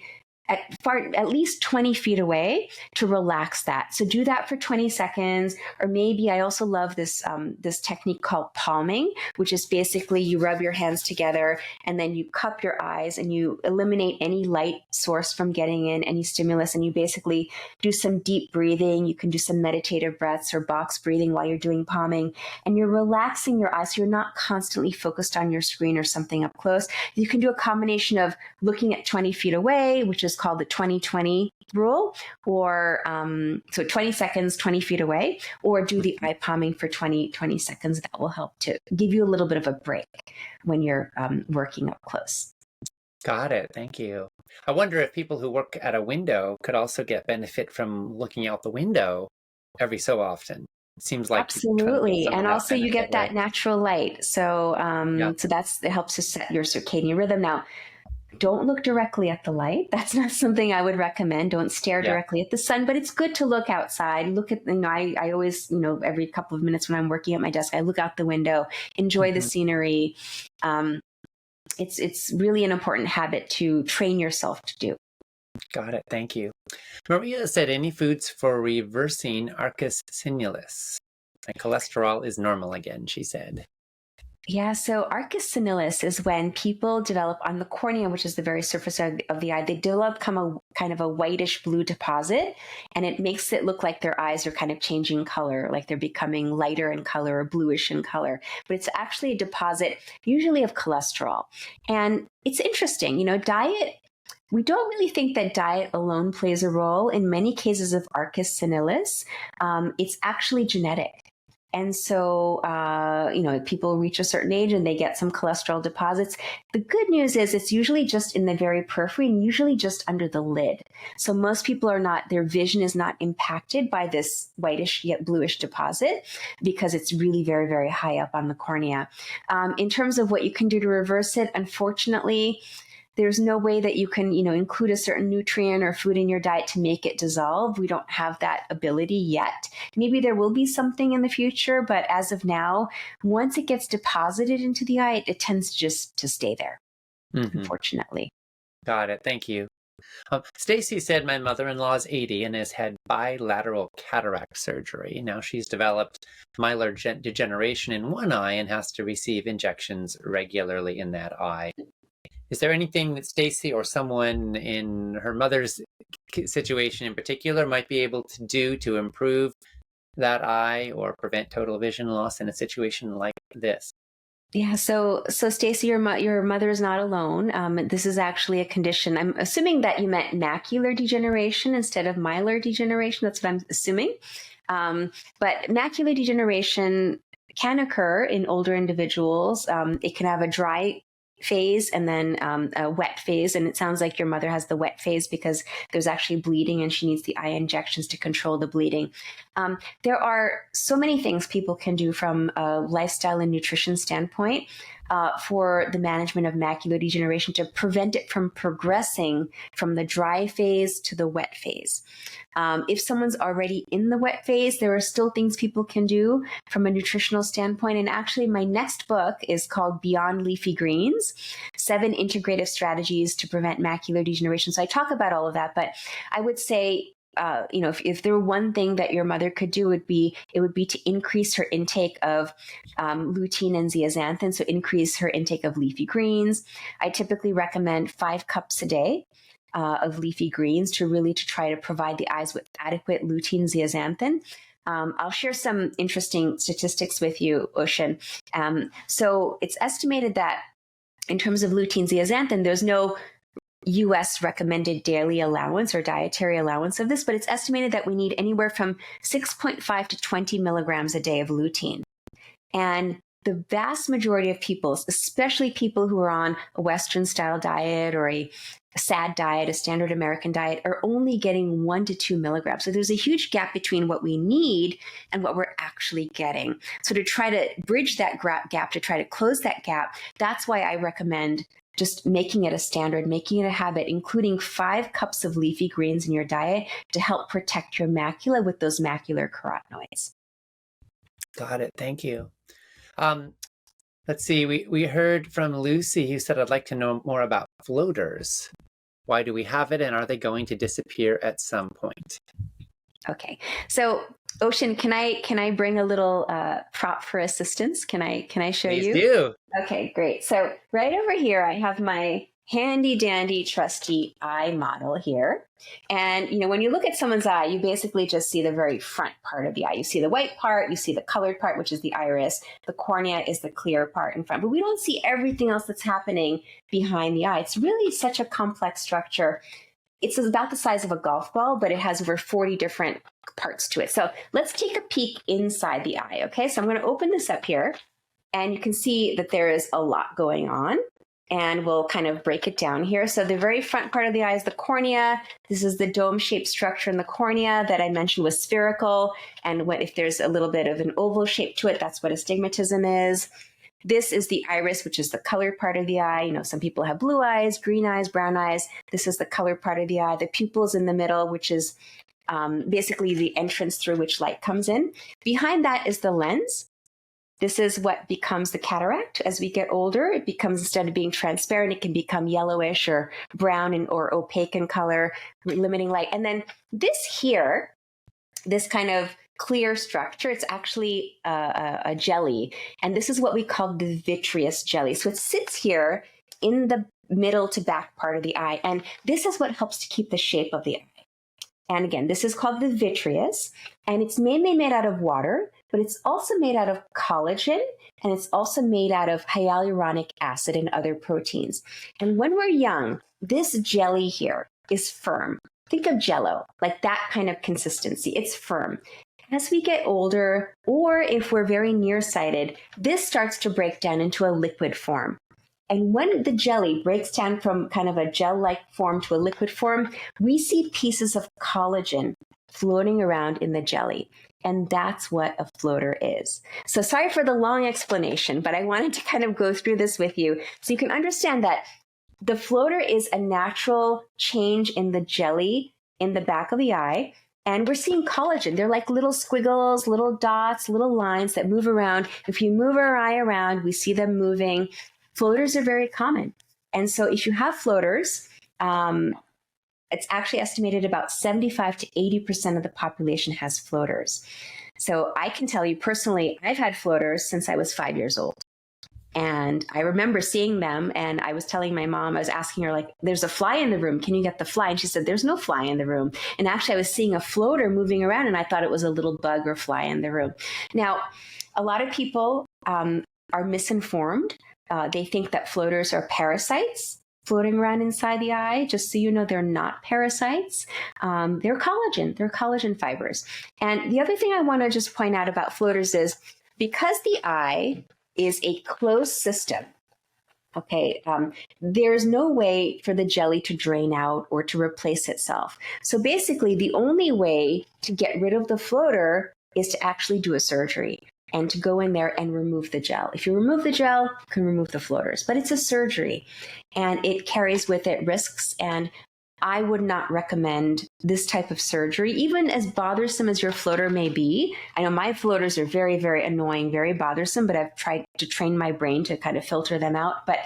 at least 20 feet away to relax that. So do that for 20 seconds. Or maybe I also love this technique called palming, which is basically you rub your hands together and then you cup your eyes and you eliminate any light source from getting in, any stimulus, and you basically do some deep breathing. You can do some meditative breaths or box breathing while you're doing palming, and you're relaxing your eyes so you're not constantly focused on your screen or something up close. You can do a combination of looking at 20 feet away, which is called the 20-20 rule, or so 20 seconds, 20 feet away, or do the eye palming for 20 seconds. That will help to give you a little bit of a break when you're working up close. Got it. Thank you. I wonder if people who work at a window could also get benefit from looking out the window every so often. It seems like absolutely, and also you get that right? Natural light. So so it helps to set your circadian rhythm. Now, don't look directly at the light. That's not something I would recommend. Don't stare directly at the sun, but it's good to look outside. Look at, I always, every couple of minutes when I'm working at my desk, I look out the window, enjoy the scenery. It's really an important habit to train yourself to do. Got it. Thank you. Maria said any foods for reversing arcus senilis. My cholesterol is normal again, she said. Yeah, so arcus senilis is when people develop on the cornea, which is the very surface of the eye, they develop kind of a whitish blue deposit, and it makes it look like their eyes are kind of changing color, like they're becoming lighter in color or bluish in color. But it's actually a deposit, usually of cholesterol. And it's interesting, diet. We don't really think that diet alone plays a role. In many cases of arcus senilis, it's actually genetic. And so, people reach a certain age and they get some cholesterol deposits. The good news is it's usually just in the very periphery and usually just under the lid. So most people their vision is not impacted by this whitish yet bluish deposit because it's really very, very high up on the cornea. In terms of what you can do to reverse it, unfortunately, there's no way that you can, include a certain nutrient or food in your diet to make it dissolve. We don't have that ability yet. Maybe there will be something in the future, but as of now, once it gets deposited into the eye, it tends just to stay there, unfortunately. Got it. Thank you. Stacy said my mother-in-law is 80 and has had bilateral cataract surgery. Now she's developed macular degeneration in one eye and has to receive injections regularly in that eye. Is there anything that Stacy or someone in her mother's situation in particular might be able to do to improve that eye or prevent total vision loss in a situation like this? Yeah, so Stacy, your mother is not alone. This is actually a condition. I'm assuming that you meant macular degeneration instead of macular degeneration. That's what I'm assuming. But macular degeneration can occur in older individuals. It can have a dry phase and then a wet phase. And it sounds like your mother has the wet phase because there's actually bleeding and she needs the eye injections to control the bleeding. There are so many things people can do from a lifestyle and nutrition standpoint for the management of macular degeneration to prevent it from progressing from the dry phase to the wet phase. If someone's already in the wet phase, there are still things people can do from a nutritional standpoint. And actually, my next book is called Beyond Leafy Greens, 7 Integrative Strategies to Prevent Macular Degeneration. So I talk about all of that, but I would say, if there were one thing that your mother could do, it would be to increase her intake of lutein and zeaxanthin, so increase her intake of leafy greens. I typically recommend 5 cups a day of leafy greens to try to provide the eyes with adequate lutein zeaxanthin. I'll share some interesting statistics with you, Ocean. So it's estimated that in terms of lutein zeaxanthin, there's no U.S. recommended daily allowance or dietary allowance of this, but it's estimated that we need anywhere from 6.5 to 20 milligrams a day of lutein. And the vast majority of people, especially people who are on a Western style diet or a SAD diet, a standard American diet, are only getting 1 to 2 milligrams. So there's a huge gap between what we need and what we're actually getting. So to try to bridge that gap, to try to close that gap, that's why I recommend just making it a standard, making it a habit, including 5 cups of leafy greens in your diet to help protect your macula with those macular carotenoids. Got it. Thank you. Let's see. We heard from Lucy who said, I'd like to know more about floaters. Why do we have it, and are they going to disappear at some point? Okay. So Ocean, can I bring a little prop for assistance? Can I show you? Please do. Okay, great. So right over here, I have my handy dandy trusty eye model here. And, when you look at someone's eye, you basically just see the very front part of the eye. You see the white part, you see the colored part, which is the iris. The cornea is the clear part in front, but we don't see everything else that's happening behind the eye. It's really such a complex structure. It's about the size of a golf ball, but it has over 40 different parts to it. So let's take a peek inside the eye, okay? So I'm going to open this up here, and you can see that there is a lot going on, and we'll kind of break it down here. So the very front part of the eye is the cornea. This is the dome-shaped structure in the cornea that I mentioned was spherical, and if there's a little bit of an oval shape to it, that's what astigmatism is. This is the iris, which is the colored part of the eye. Some people have blue eyes, green eyes, brown eyes. This is the colored part of the eye. The pupils in the middle, which is basically the entrance through which light comes in. Behind that is the lens. This is what becomes the cataract. As we get older, it becomes, instead of being transparent, it can become yellowish or brown or opaque in color, limiting light. And then this here, this kind of clear structure, it's actually a jelly. And this is what we call the vitreous jelly. So it sits here in the middle to back part of the eye. And this is what helps to keep the shape of the eye. And again, this is called the vitreous. And it's mainly made out of water, but it's also made out of collagen. And it's also made out of hyaluronic acid and other proteins. And when we're young, this jelly here is firm. Think of Jell-O, like that kind of consistency. It's firm. As we get older, or if we're very nearsighted, this starts to break down into a liquid form. And when the jelly breaks down from kind of a gel-like form to a liquid form, we see pieces of collagen floating around in the jelly. And that's what a floater is. So sorry for the long explanation, but I wanted to kind of go through this with you so you can understand that the floater is a natural change in the jelly in the back of the eye. And we're seeing collagen. They're like little squiggles, little dots, little lines that move around. If you move our eye around, we see them moving. Floaters are very common. And so if you have floaters, it's actually estimated about 75 to 80% of the population has floaters. So I can tell you personally, I've had floaters since I was 5 years old. And I remember seeing them, and I was telling my mom, I was asking her, like, there's a fly in the room. Can you get the fly? And she said, there's no fly in the room. And actually, I was seeing a floater moving around, and I thought it was a little bug or fly in the room. Now, a lot of people are misinformed. They think that floaters are parasites floating around inside the eye. Just so you know, they're not parasites. They're collagen. They're collagen fibers. And the other thing I want to just point out about floaters is because the eye is a closed system, Okay, there's no way for the jelly to drain out or to replace itself. So basically, the only way to get rid of the floater is to actually do a surgery and to go in there and remove the gel. If you remove the gel, you can remove the floaters, but it's a surgery and it carries with it risks. And I would not recommend this type of surgery, even as bothersome as your floater may be. I know my floaters are very, very annoying, very bothersome, but I've tried to train my brain to kind of filter them out. But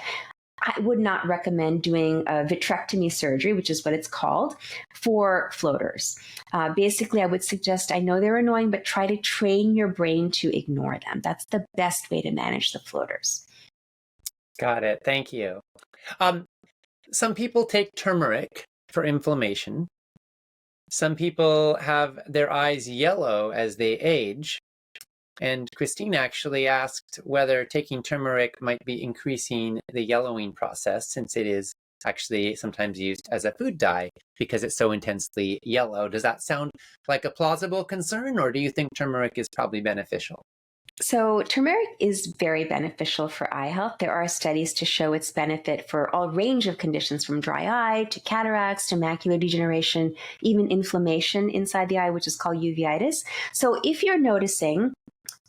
I would not recommend doing a vitrectomy surgery, which is what it's called, for floaters. Basically, I would suggest, I know they're annoying, but try to train your brain to ignore them. That's the best way to manage the floaters. Got it. Thank you. Some people take turmeric for inflammation. Some people have their eyes yellow as they age. And Christine actually asked whether taking turmeric might be increasing the yellowing process, since it is actually sometimes used as a food dye because it's so intensely yellow. Does that sound like a plausible concern, or do you think turmeric is probably beneficial? So turmeric is very beneficial for eye health. There are studies to show its benefit for all range of conditions, from dry eye to cataracts to macular degeneration, even inflammation inside the eye, which is called uveitis. So if you're noticing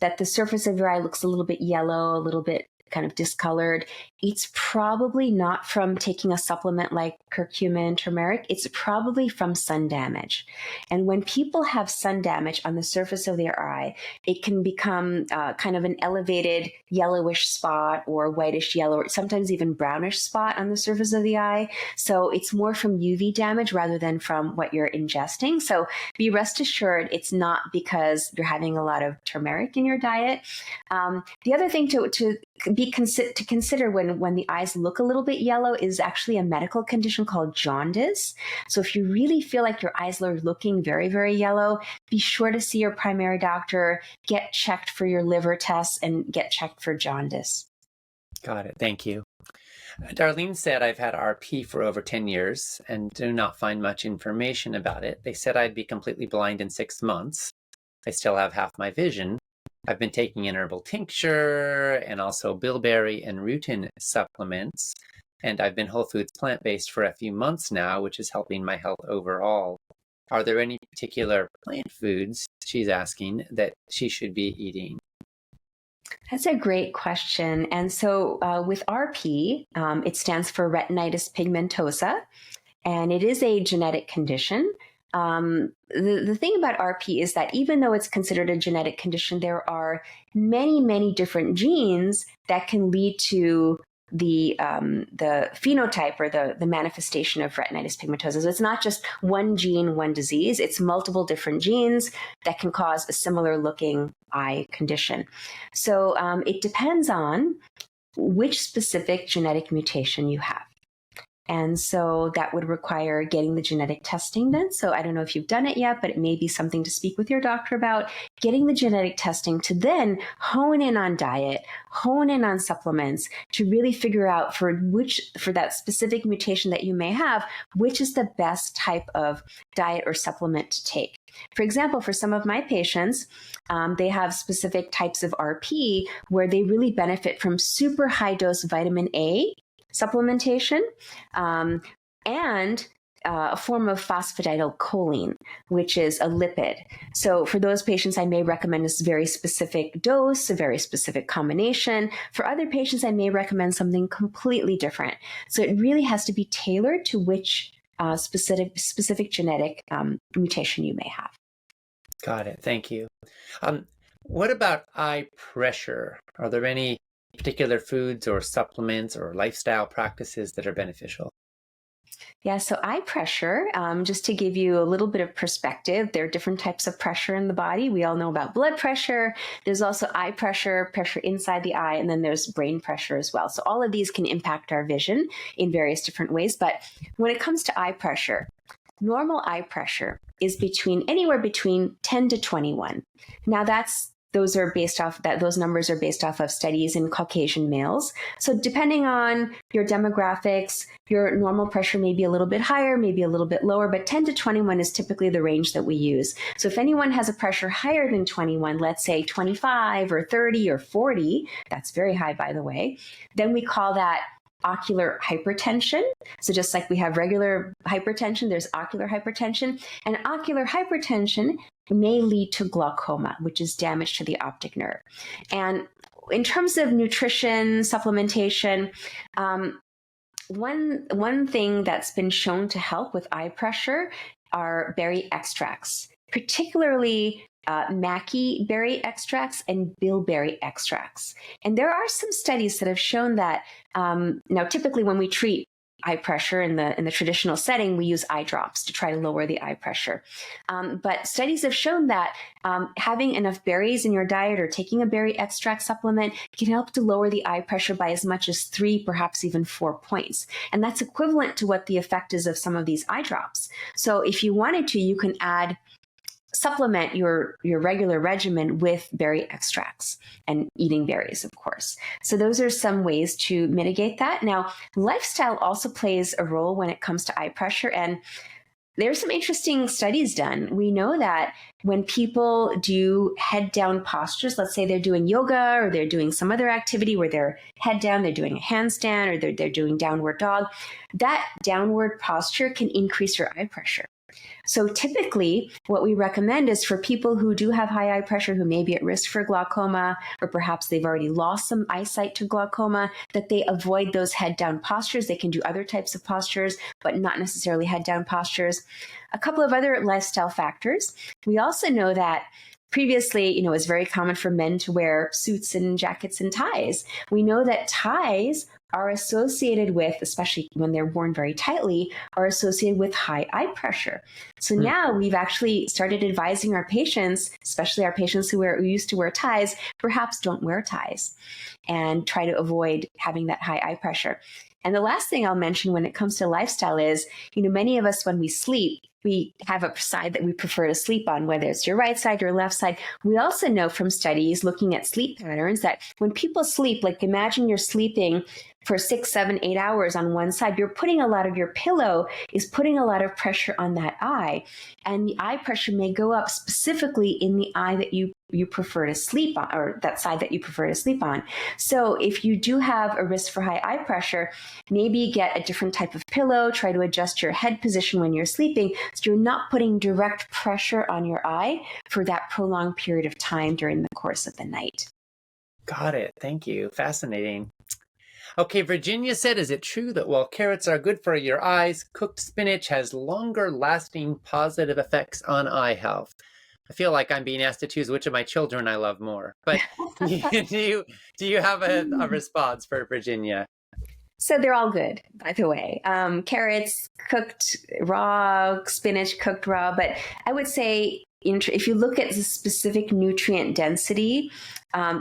that the surface of your eye looks a little bit yellow, a little bit kind of discolored, it's probably not from taking a supplement like curcumin, turmeric. It's probably from sun damage. And when people have sun damage on the surface of their eye, it can become kind of an elevated yellowish spot or whitish yellow, or sometimes even brownish spot on the surface of the eye. So it's more from UV damage rather than from what you're ingesting. So be rest assured it's not because you're having a lot of turmeric in your diet. The other thing to consider when the eyes look a little bit yellow is actually a medical condition called jaundice. So if you really feel like your eyes are looking very, very yellow, be sure to see your primary doctor, get checked for your liver tests, and get checked for jaundice. Got it. Thank you. Darlene said, I've had RP for over 10 years and do not find much information about it. They said I'd be completely blind in 6 months. I still have half my vision. I've been taking an herbal tincture and also bilberry and rutin supplements. And I've been whole foods plant-based for a few months now, which is helping my health overall. Are there any particular plant foods, she's asking, that she should be eating? That's a great question. And so with RP, it stands for retinitis pigmentosa, and it is a genetic condition. The thing about RP is that even though it's considered a genetic condition, there are many, many different genes that can lead to the phenotype or the manifestation of retinitis pigmentosa. So it's not just one gene, one disease. It's multiple different genes that can cause a similar looking eye condition. So it depends on which specific genetic mutation you have. And so that would require getting the genetic testing done. So I don't know if you've done it yet, but it may be something to speak with your doctor about, getting the genetic testing to then hone in on diet, hone in on supplements to really figure out for that specific mutation that you may have, which is the best type of diet or supplement to take. For example, for some of my patients, they have specific types of RP where they really benefit from super high dose vitamin A supplementation, and a form of phosphatidylcholine, which is a lipid. So for those patients, I may recommend a very specific dose, a very specific combination. For other patients, I may recommend something completely different. So it really has to be tailored to which specific genetic mutation you may have. Got it. Thank you. What about eye pressure? Are there any particular foods or supplements or lifestyle practices that are beneficial? Yeah, so eye pressure, just to give you a little bit of perspective, there are different types of pressure in the body. We all know about blood pressure. There's also eye pressure, pressure inside the eye, and then there's brain pressure as well. So all of these can impact our vision in various different ways. But when it comes to eye pressure, normal eye pressure is anywhere between 10 to 21. Now those numbers are based off of studies in Caucasian males. So depending on your demographics, your normal pressure may be a little bit higher, maybe a little bit lower, but 10 to 21 is typically the range that we use. So if anyone has a pressure higher than 21, let's say 25 or 30 or 40, that's very high, by the way, then we call that ocular hypertension. So just like we have regular hypertension, there's ocular hypertension. And ocular hypertension may lead to glaucoma, which is damage to the optic nerve. And in terms of nutrition, supplementation, one thing that's been shown to help with eye pressure are berry extracts, particularly maca berry extracts and bilberry extracts. And there are some studies that have shown that now typically when we treat eye pressure in the traditional setting, we use eye drops to try to lower the eye pressure. But studies have shown that having enough berries in your diet or taking a berry extract supplement can help to lower the eye pressure by as much as 3, perhaps even 4 points. And that's equivalent to what the effect is of some of these eye drops. So if you wanted to, you can supplement your regular regimen with berry extracts and eating berries, of course. So those are some ways to mitigate that. Now, lifestyle also plays a role when it comes to eye pressure. And there's some interesting studies done. We know that when people do head down postures, let's say they're doing yoga or they're doing some other activity where they're head down, they're doing a handstand or they're doing downward dog, that downward posture can increase your eye pressure. So typically what we recommend is for people who do have high eye pressure, who may be at risk for glaucoma, or perhaps they've already lost some eyesight to glaucoma, that they avoid those head down postures. They can do other types of postures, but not necessarily head down postures. A couple of other lifestyle factors. We also know that previously, it was very common for men to wear suits and jackets and ties. We know that ties are associated with, especially when they're worn very tightly, are associated with high eye pressure. So now we've actually started advising our patients, especially our patients who used to wear ties, perhaps don't wear ties and try to avoid having that high eye pressure. And the last thing I'll mention when it comes to lifestyle is, many of us, when we sleep, we have a side that we prefer to sleep on, whether it's your right side or left side. We also know from studies looking at sleep patterns that when people sleep, like imagine you're sleeping for 6, 7, 8 hours on one side, your pillow is putting a lot of pressure on that eye. And the eye pressure may go up specifically in the eye that you prefer to sleep on, or that side that you prefer to sleep on. So if you do have a risk for high eye pressure, maybe get a different type of pillow, try to adjust your head position when you're sleeping so you're not putting direct pressure on your eye for that prolonged period of time during the course of the night. Got it. Thank you. Fascinating. Okay, Virginia said, is it true that while carrots are good for your eyes, cooked spinach has longer lasting positive effects on eye health? I feel like I'm being asked to choose which of my children I love more. But do you have a response for Virginia? So they're all good, by the way. Carrots cooked raw, spinach cooked raw. But I would say if you look at the specific nutrient density,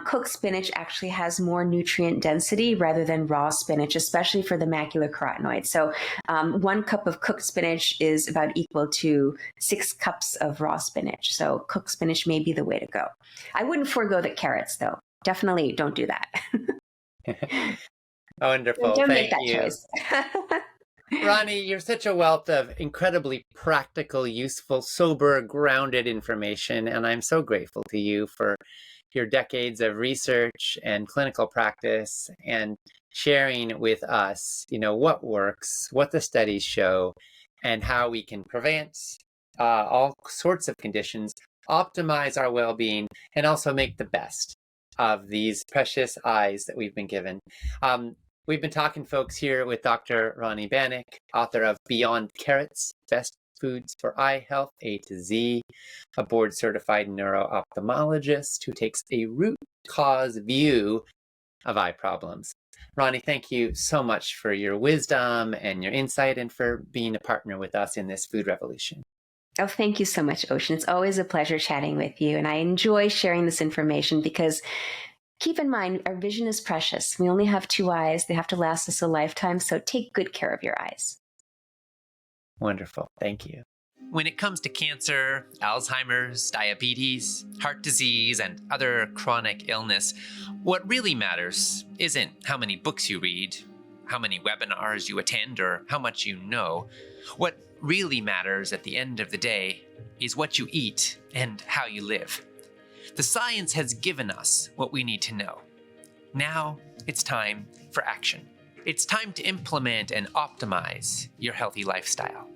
cooked spinach actually has more nutrient density rather than raw spinach, especially for the macular carotenoids. So 1 cup of cooked spinach is about equal to 6 cups of raw spinach. So cooked spinach may be the way to go. I wouldn't forego the carrots, though. Definitely don't do that. Wonderful. Don't Thank make that you. choice. Rani, you're such a wealth of incredibly practical, useful, sober, grounded information, and I'm so grateful to you for your decades of research and clinical practice and sharing with us, what works, what the studies show, and how we can prevent all sorts of conditions, optimize our well-being, and also make the best of these precious eyes that we've been given. We've been talking, folks, here with Dr. Rani Banik, author of Beyond Carrots, Best Foods for Eye Health, A to Z, a board-certified neuro-ophthalmologist who takes a root cause view of eye problems. Rani, thank you so much for your wisdom and your insight and for being a partner with us in this food revolution. Oh, thank you so much, Ocean. It's always a pleasure chatting with you. And I enjoy sharing this information because keep in mind, our vision is precious. We only have 2 eyes. They have to last us a lifetime. So take good care of your eyes. Wonderful. Thank you. When it comes to cancer, Alzheimer's, diabetes, heart disease, and other chronic illness, what really matters isn't how many books you read, how many webinars you attend, or how much you know. What really matters at the end of the day is what you eat and how you live. The science has given us what we need to know. Now it's time for action. It's time to implement and optimize your healthy lifestyle.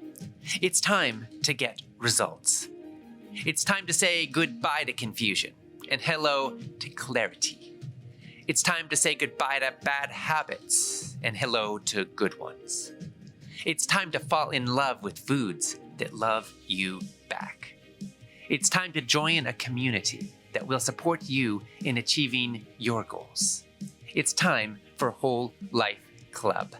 It's time to get results. It's time to say goodbye to confusion and hello to clarity. It's time to say goodbye to bad habits and hello to good ones. It's time to fall in love with foods that love you back. It's time to join a community that will support you in achieving your goals. It's time for Whole Life Club.